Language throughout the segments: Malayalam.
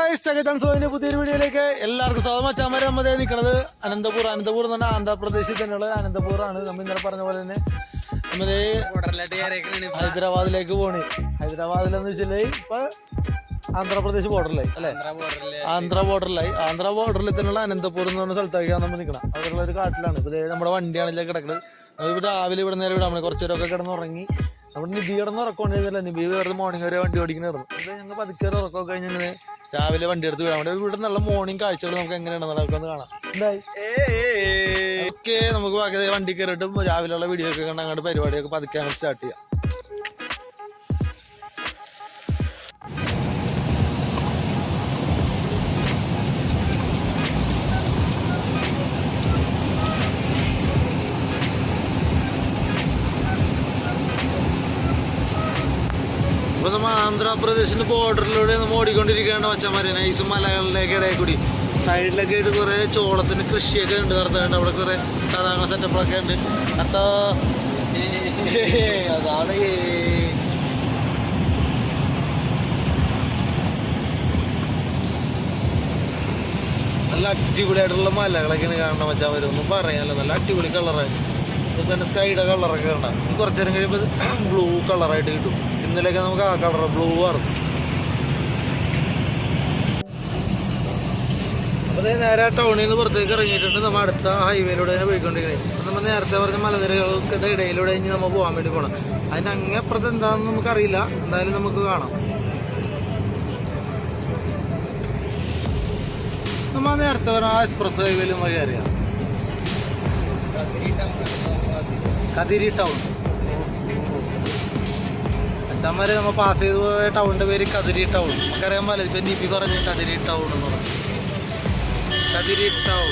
പുതിയൊരു വീഡിയോയിലേക്ക് എല്ലാവർക്കും സ്വാഗതം. അച്ചാമാരെ നമ്മൾ നിൽക്കുന്നത് അനന്തപൂർ എന്ന് പറഞ്ഞാൽ ആന്ധ്രാപ്രദേശിൽ തന്നെയുള്ള അനന്തപൂർ ആണ്. നമ്മൾ ഇന്നലെ പറഞ്ഞ പോലെ തന്നെ നമ്മള് ഹൈദരാബാദിലേക്ക് പോണി. ഹൈദരാബാദിലെന്ന് വെച്ചാല് ഇപ്പൊ ആന്ധ്രാപ്രദേശ് ബോർഡറിലായി അല്ലെ, ആന്ധ്ര ബോർഡറിൽ തന്നെയുള്ള അനന്തപൂർ എന്ന് പറഞ്ഞ സ്ഥലത്തേക്കാണ് നമ്മൾ നിൽക്കണം. അവിടെയുള്ള ഒരു കാട്ടിലാണ് ഇപ്പൊ നമ്മുടെ വണ്ടിയാണല്ലേ കിടക്കുന്നത്. നമ്മളിപ്പോ രാവിലെ ഇവിടെ നേരെ വിടാൻ കുറച്ചേരൊക്കെ കിടന്നുറങ്ങി. നമ്മുടെ നിബി കിടന്ന് ഉറക്കമുണ്ടായിരുന്നില്ല. നിബി വെറുതെ മോർണിംഗ് വരെ വണ്ടി ഓടിക്കണായിരുന്നു. ഇത് ഞങ്ങൾ പതുക്കെ ഉറക്കമൊക്കെ കഴിഞ്ഞ് രാവിലെ വണ്ടി എടുത്ത് വിടാൻ വേണ്ടി ഇവിടെ നല്ല മോർണിംഗ് കാഴ്ചകൾ നമുക്ക് എങ്ങനെയാണെന്ന് നമുക്കൊന്ന് കാണാം. എന്തായി ഓക്കെ, നമുക്ക് ബാക്കി വണ്ടി കയറിയിട്ടും രാവിലെയുള്ള വീഡിയോ ഒക്കെ കണ്ട് അങ്ങോട്ട് പരിപാടിയൊക്കെ പതുക്കെ സ്റ്റാർട്ട് ചെയ്യാം. ഇപ്പൊ നമ്മ ആന്ധ്രാപ്രദേശിന്റെ ബോർഡറിലൂടെ നമ്മൾ ഓടിക്കൊണ്ടിരിക്കുകയാണ് മച്ചന്മാരെ. നൈസ് മലകളിലേക്ക് ഇടയിൽ കൂടി സൈഡിലൊക്കെ ആയിട്ട് കുറെ ചോളത്തിന് കൃഷിയൊക്കെ ഉണ്ട്. നടത്തുന്നുണ്ട് അവിടെ കുറെ സാധാരണ സെറ്റപ്പൊക്കെ ഉണ്ട്. അതാ അതാണ് നല്ല അടിപൊളിയായിട്ടുള്ള മലകളൊക്കെയാണ് കാണണം മച്ചാമാര്. ഒന്നും പറയാനല്ലോ, നല്ല അടിപൊളി കളറായി. ഇപ്പൊ തന്നെ സ്കൈയുടെ കളറൊക്കെ കാണാം. കുറച്ചു നേരം കഴിയുമ്പോൾ ബ്ലൂ കളറായിട്ട് കിട്ടും. ഇന്നലെയൊക്കെ നമുക്ക് ആ കളർ ബ്ലൂ ആയിരുന്നു. അപ്പോൾ നേരെ ടൗണിൽ നിന്ന് പുറത്തേക്ക് ഇറങ്ങിയിട്ടുണ്ട്. നമ്മൾ അടുത്ത ഹൈവേയിലൂടെ തന്നെ പോയിക്കൊണ്ടിരിക്കുന്നത്. നമ്മൾ നേരത്തെ പറഞ്ഞ മലനിരകൾക്കിടെ ഇടയിലൂടെ ഇനി നമ്മൾ പോകാൻ വേണ്ടി പോകണം. അതിന് അങ്ങേപ്പുറത്ത് എന്താണെന്ന് നമുക്കറിയില്ല. എന്തായാലും നമുക്ക് കാണാം. നമ്മൾ നേരത്തെ പറഞ്ഞ ആ എക്സ്പ്രസ് ഹൈവേയിൽ നമ്മൾ കയറിയാണ് കതിരി ടൗൺ. അച്ഛന്മാര് നമ്മൾ പാസ് ചെയ്ത് പോയ ടൗണിന്റെ പേര് കതിരി ടൗൺ. നമുക്കറിയാൻ പോലെ ഇപ്പൊ നിബി പറഞ്ഞു കതിരി ടൗൺ എന്ന് പറഞ്ഞു. കതിരി ടൗൺ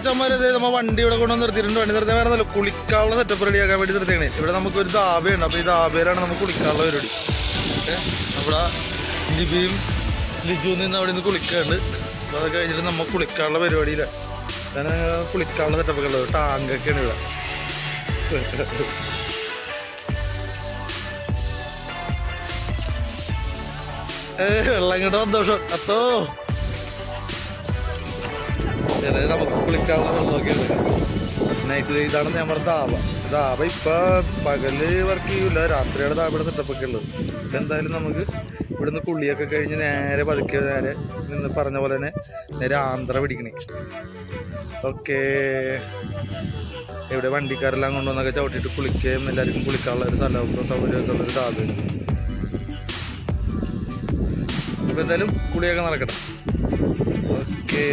ചമ്മാരത് നമ്മൾ വണ്ടി ഇവിടെ കൊണ്ടുവന്ന് നിർത്തിയിട്ടുണ്ട്. വണ്ടി നിർത്തിയാൽ വേറെ നല്ല കുളിക്കാനുള്ള സെറ്റപ്പ് റെഡിയാക്കാൻ വേണ്ടി നിർത്തിയാണ്. ഇവിടെ നമുക്കൊരു ധാബയുണ്ട്. അപ്പോൾ ഈ ധാബയിലാണ് നമുക്ക് കുളിക്കാനുള്ള പരിപാടി. അവിടെ ലിബിയും ലിജു നിന്ന് അവിടെ നിന്ന് കുളിക്കാറുണ്ട്. അപ്പോൾ അതൊക്കെ കഴിഞ്ഞിട്ട് നമ്മൾ കുളിക്കാനുള്ള പരിപാടിയിലാണ്. അങ്ങനെ കുളിക്കാനുള്ള സെറ്റപ്പൊക്കെ ഉള്ളത്. ടാങ്കൊക്കെയാണ് ഇവിടെ. വെള്ളം കിട്ടാൻ സന്തോഷം. അത്തോ നമുക്ക് കുളിക്കാനുള്ള വെള്ളമൊക്കെയാണ്. നൈസ്. ഇതാണ് ഞാൻ പറഞ്ഞ ധാബ. ഇപ്പൊ പകല് വർക്ക് ചെയ്യൂല, രാത്രിയാണ് ധാബയുടെ സെറ്റപ്പൊക്കെ ഉള്ളത്. എന്തായാലും നമുക്ക് ഇവിടുന്ന് കുളിയൊക്കെ കഴിഞ്ഞ് നേരെ പതുക്കെ നേരെ നിന്ന് പറഞ്ഞ പോലെ തന്നെ നേരെ ആന്ധ്ര പിടിക്കണേ. ഓക്കെ, ഇവിടെ വണ്ടിക്കാരെല്ലാം കൊണ്ടുവന്നൊക്കെ ചവിട്ടിയിട്ട് കുളിക്കുകയും എല്ലാവർക്കും കുളിക്കാനുള്ള ഒരു സ്ഥലവും സൗകര്യമൊക്കെ ഉള്ളൊരു ധാബയാണ്. അപ്പൊ എന്തായാലും കുളിയൊക്കെ നടക്കട്ടെ. ഓക്കെ,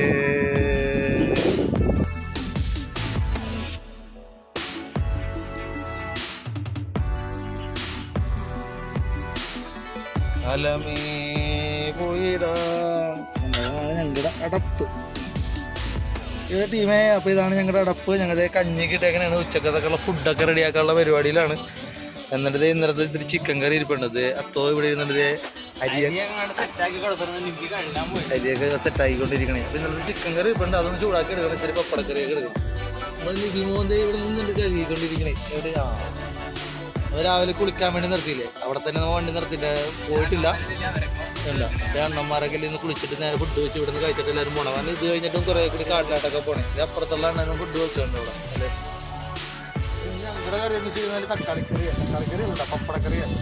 ഞങ്ങളുടെ അടപ്പ് ഇത് ടീമേ. അപ്പൊ ഇതാണ് ഞങ്ങളുടെ അടപ്പ്. ഞങ്ങളുടെ കഞ്ഞി കിട്ടിയേക്കണാണ്. ഉച്ചക്കത്തൊക്കെയുള്ള ഫുഡൊക്കെ റെഡിയാക്കാനുള്ള പരിപാടിയിലാണ്. എന്നിട്ട് ഇന്നലത്തെ ഇത്തിരി ചിക്കൻ കറി ഇരിപ്പുണ്ടത്. അത്തോ ഇവിടെ ഇരുന്നിട്ട് അരിയൊക്കെ സെറ്റാക്കിക്കൊണ്ടിരിക്കണേ. അപ്പൊ ഇന്നലത്തെ ചിക്കൻ കറി ഇരിപ്പുണ്ട്. അതൊന്ന് ചൂടാക്കി എടുക്കണം. ഇത്തിരി പപ്പടക്കറിയൊക്കെ എടുക്കണം. നമ്മൾ ലിബിമോന്റെ ഇവിടെ നിന്നിട്ട് കഴുകിക്കൊണ്ടിരിക്കണേ. എവിടെ രാവിലെ കുളിക്കാൻ വേണ്ടി നിർത്തിയില്ലേ, അവിടെ തന്നെ നമ്മൾ വണ്ടി നിർത്തിയിട്ട് പോയിട്ടില്ല. ഇല്ല, അണ്ണന്മാരൊക്കെ ഇന്ന് കുളിച്ചിട്ട് നേരെ ഫുഡ് വെച്ച് ഇവിടെ നിന്ന് കഴിച്ചിട്ട് എല്ലാവരും പോകണം. കാരണം ഇത് കഴിഞ്ഞിട്ടും കുറെ കൂടി കാട്ടിലാട്ടൊക്കെ പോണേ. ഇത് അപ്പുറത്തുള്ള അണ്ണനും ഫുഡ് വെക്കുന്നുണ്ട് ഇവിടെ അല്ലേ. ഞങ്ങളുടെ കറി എന്ന് വെച്ച് കഴിഞ്ഞാൽ തക്കാളിക്കറി ഉണ്ട്, പപ്പടക്കറിയാണ്.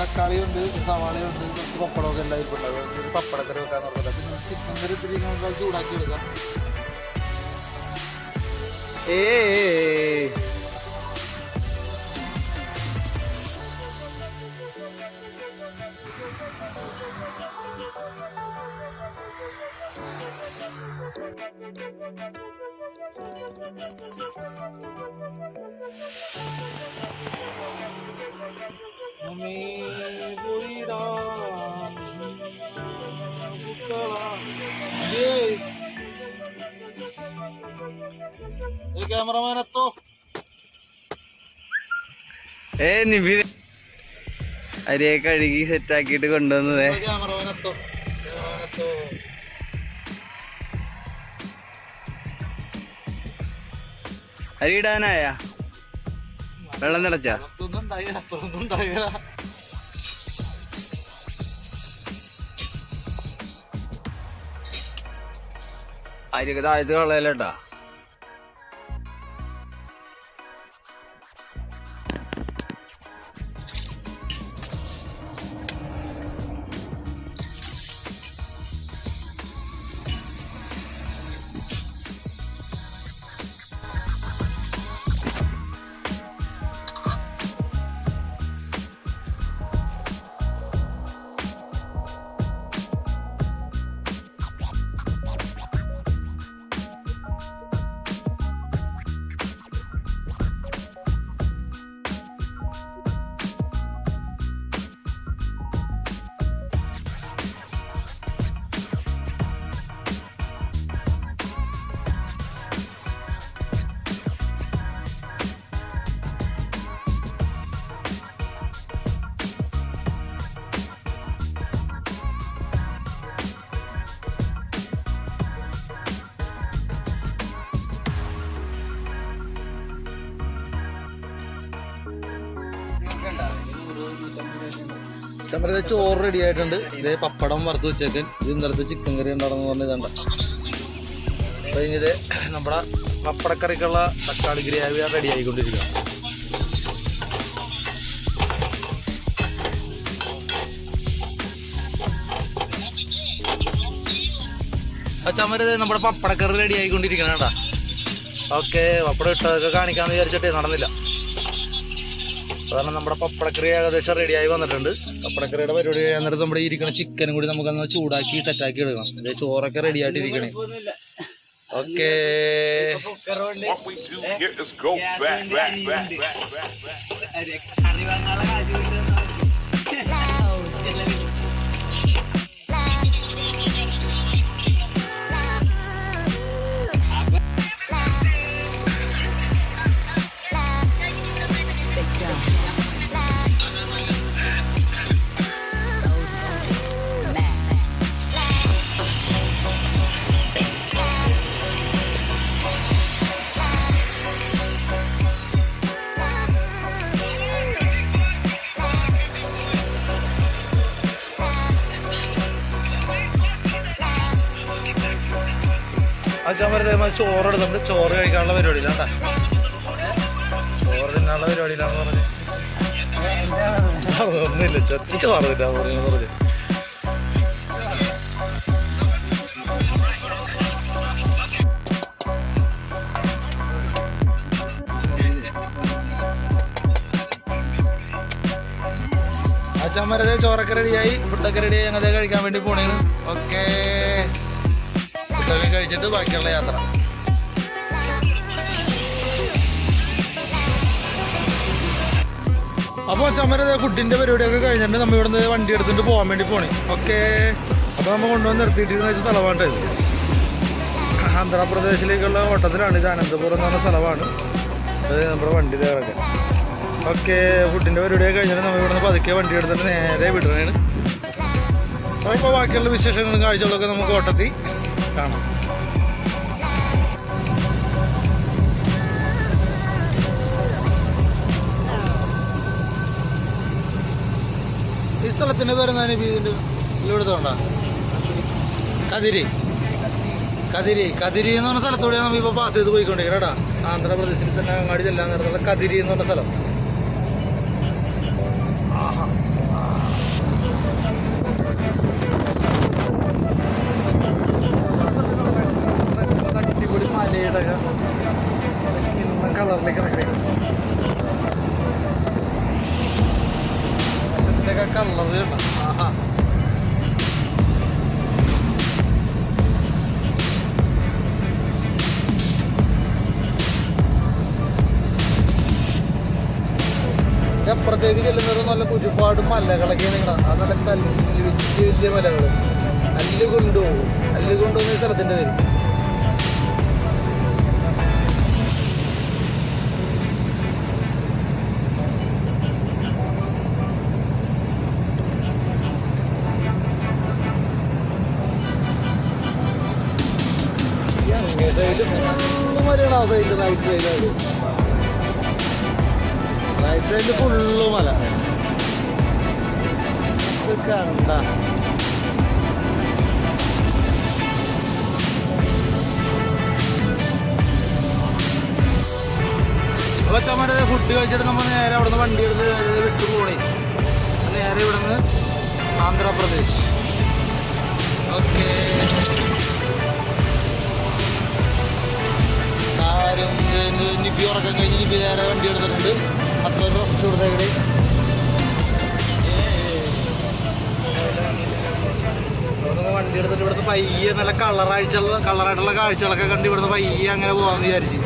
തക്കാളിയുണ്ട്, സവാളയുണ്ട്, കുറച്ച് പപ്പടമൊക്കെ എല്ലാം ഇരിപ്പുണ്ട്. ഒരു പപ്പടക്കറി വെക്കാന്ന് പറഞ്ഞത്. പിന്നെ ചിക്കൻ കറി ഇത്തിരി നമുക്ക് ചൂടാക്കി എടുക്കാം. Cameraman itu നിബി അരിയെ കഴുകി സെറ്റാക്കിയിട്ട് കൊണ്ടുവന്നതേ. അരി ഇടാനായ വെള്ളം തിളച്ച അരിയൊക്കെ താഴത്ത് കളയല്ലേട്ടാ. ചമ്മരത്തെ ചോറ് റെഡി ആയിട്ടുണ്ട്. ഇതേ പപ്പടം വറുത്ത് വെച്ചേക്കൻ. ഇത് ഇന്നലത്തെ ചിക്കൻ കറി ഉണ്ടാണെന്ന് പറഞ്ഞിട്ടുണ്ട്. അപ്പൊ ഇത് നമ്മുടെ പപ്പടക്കറിക്കുള്ള തക്കാളി ഗ്രേവി റെഡി ആയിക്കൊണ്ടിരിക്കുക. ചമ്മര നമ്മുടെ പപ്പടക്കറി റെഡി ആയിക്കൊണ്ടിരിക്കണം കേട്ടാ. ഓക്കെ, പപ്പടം ഇട്ടതൊക്കെ കാണിക്കാന്ന് വിചാരിച്ചിട്ടേ നടന്നില്ല. കാരണം നമ്മുടെ പപ്പടക്കറി ഏകദേശം റെഡിയായി വന്നിട്ടുണ്ട്. പപ്പടക്കറിയുടെ പരിപാടി കഴിയാന്നിട്ട് നമ്മുടെ ഇരിക്കണ ചിക്കനും കൂടി നമുക്കൊന്ന് ചൂടാക്കി സെറ്റാക്കി എടുക്കണം. ഇത് ചോറൊക്കെ റെഡി ആയിട്ടിരിക്കണേ. ഓക്കേ, ചമ്മരത്തേമാ ചോറെടുത്തുണ്ട്. ചോറ് കഴിക്കാനുള്ള പരിപാടിയിലാണ്ടാ. ചോറ് തിന്നാനുള്ള പരിപാടിയിലാന്ന് പറഞ്ഞ് ഒന്നുമില്ല, ചോറ് തിന്നാ പറഞ്ഞു. ചമ്മരത്തെ ചോറൊക്കെ റെഡിയായി, ഫുഡൊക്കെ റെഡിയായി. ഞങ്ങളത് കഴിക്കാൻ വേണ്ടി പോണേണ്. ഓക്കേ, ഫുഡൊക്കെ കഴിച്ചിട്ട് ബാക്കിയുള്ള യാത്ര. അപ്പോൾ ചമ്മര ഫുഡിന്റെ പരിപാടിയൊക്കെ കഴിഞ്ഞിട്ട് നമ്മൾ ഇവിടുന്ന് വണ്ടി എടുത്തിട്ട് പോകാൻ വേണ്ടി പോണേ. ഓക്കെ, അപ്പോൾ നമ്മൾ കൊണ്ടുവന്ന് നിർത്തിയിട്ടിരുന്ന വെച്ച സ്ഥലമാണ് ഇത്. ആന്ധ്രാപ്രദേശിലേക്കുള്ള ഓട്ടത്തിലാണ്. ഇത് അനന്തപുരം എന്ന് പറഞ്ഞ സ്ഥലമാണ്. അത് നമ്മുടെ വണ്ടി കിടക്കാൻ. ഓക്കെ, ഫുഡിന്റെ പരിപാടിയൊക്കെ കഴിഞ്ഞിട്ട് നമ്മൾ ഇവിടുന്ന് പതുക്കെ വണ്ടി എടുത്തിട്ട് നേരെ വിടണേണ്. അപ്പോൾ ബാക്കിയുള്ള വിശേഷങ്ങളും കാഴ്ചകളൊക്കെ നമുക്ക് ഓട്ടത്തിൽ കാണാം. ഈ സ്ഥലത്തിന്റെ പേരെന്താണ്? ഇതിന്റെ ഇവിടുത്തോണ്ടാ കതിരി. കതിരി കതിരി എന്ന് പറഞ്ഞ സ്ഥലത്തൂടെ നമ്മൾ ഇപ്പോൾ പാസ് ചെയ്ത് പോയിക്കൊണ്ടിരിക്കണേടാ. ആന്ധ്രാപ്രദേശിൽ തന്നെ അങ്ങാടി ചെല്ലാൻ നേരത്തുള്ള കതിരി എന്ന് പറഞ്ഞ സ്ഥലം. അടിപൊളി മലയുടെ കളറിലേക്ക് കളർ കണ്ടോ. ആഹാ, അപ്പുറത്തേക്ക് ചെല്ലുന്നത് നല്ല ഒരുപാട് മലകളൊക്കെയാണ്. അത് നല്ല കല്ല്, വലിയ വലിയ മലകൾ. അല്ലുകൊണ്ടുപോകുന്ന ഈ സ്ഥലത്തിന്റെ പേര്. ഇങ്ങേ സൈഡിൽ മലയാണ്. ആ സൈഡിൽ റൈറ്റ് സൈഡിൽ ഫുള്ള് മല. ഇത് കണ്ട കൊച്ചമ്മയുടെ ഫുഡ് കഴിച്ചിട്ട് നമ്മൾ നേരെ അവിടെ നിന്ന് വണ്ടി എടുത്ത് വിട്ടു പോണേ. നേരെ ഇവിടെ നിന്ന് ആന്ധ്രാപ്രദേശ്. ഓക്കെ, ആരും നിബി ഉറക്കം കഴിഞ്ഞ് നിബി നേരെ വണ്ടി എടുത്തിട്ടുണ്ട്. അത്ര റെസ്റ്റ് കൊടുത്തേക്കടെ. വണ്ടി എടുത്തിട്ട് ഇവിടുന്ന് പയ്യെ നല്ല കളറായിട്ടുള്ള കാഴ്ചകളൊക്കെ കണ്ട് ഇവിടുന്ന് പയ്യെ അങ്ങനെ പോകാമെന്ന് വിചാരിച്ച്.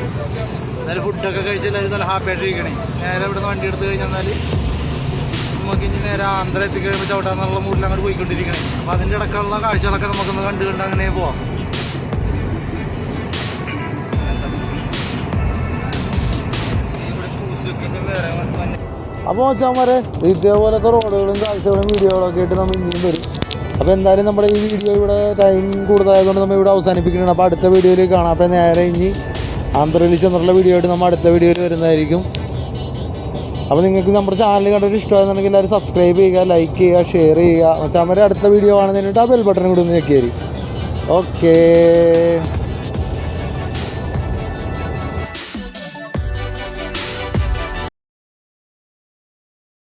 എന്നാലും ഫുഡൊക്കെ കഴിച്ചാൽ നല്ല ഹാപ്പി ആയിട്ടിരിക്കണേ. നേരെ ഇവിടുന്ന് വണ്ടി എടുത്ത് കഴിഞ്ഞാൽ നമുക്ക് ഇനി നേരെ ആന്ധ്ര എത്തിക്കഴിയുമ്പോൾ ചവിട്ടാന്നുള്ള മൂഡിൽ അങ്ങോട്ട് പോയിക്കൊണ്ടിരിക്കണേ. അപ്പോൾ അതിൻ്റെ ഇടയ്ക്കുള്ള കാഴ്ചകളൊക്കെ നമുക്കൊന്ന് കണ്ട് അങ്ങനെ പോവാം. അപ്പോൾ വെച്ചാൽ ഇതേപോലത്തെ റോഡുകളും കാഴ്ചകളും വീഡിയോകളും ഒക്കെ ആയിട്ട് നമ്മൾ ഇനിയും വരും. അപ്പോൾ എന്തായാലും നമ്മുടെ ഈ വീഡിയോ ഇവിടെ ടൈം കൂടുതലായതുകൊണ്ട് നമ്മൾ ഇവിടെ അവസാനിപ്പിക്കണം. അപ്പോൾ അടുത്ത വീഡിയോയിൽ കാണാം. അപ്പോൾ നേരെ ഇനി ആന്ധ്രയിൽ ചെന്നുള്ള വീഡിയോ ആയിട്ട് നമ്മൾ അടുത്ത വീഡിയോയിൽ വരുന്നതായിരിക്കും. അപ്പോൾ നിങ്ങൾക്ക് നമ്മുടെ ചാനൽ കണ്ടിട്ട് ഇഷ്ടമാണെന്നുണ്ടെങ്കിൽ എല്ലാവരും സബ്സ്ക്രൈബ് ചെയ്യുക, ലൈക്ക് ചെയ്യുക, ഷെയർ ചെയ്യുക. വെച്ചാൽ അടുത്ത വീഡിയോ കാണുന്നതിനായിട്ട് ആ ബെൽ ബട്ടൺ കൂടി ഒന്ന് ഞെക്കിയായിരിക്കും. ഓക്കേ.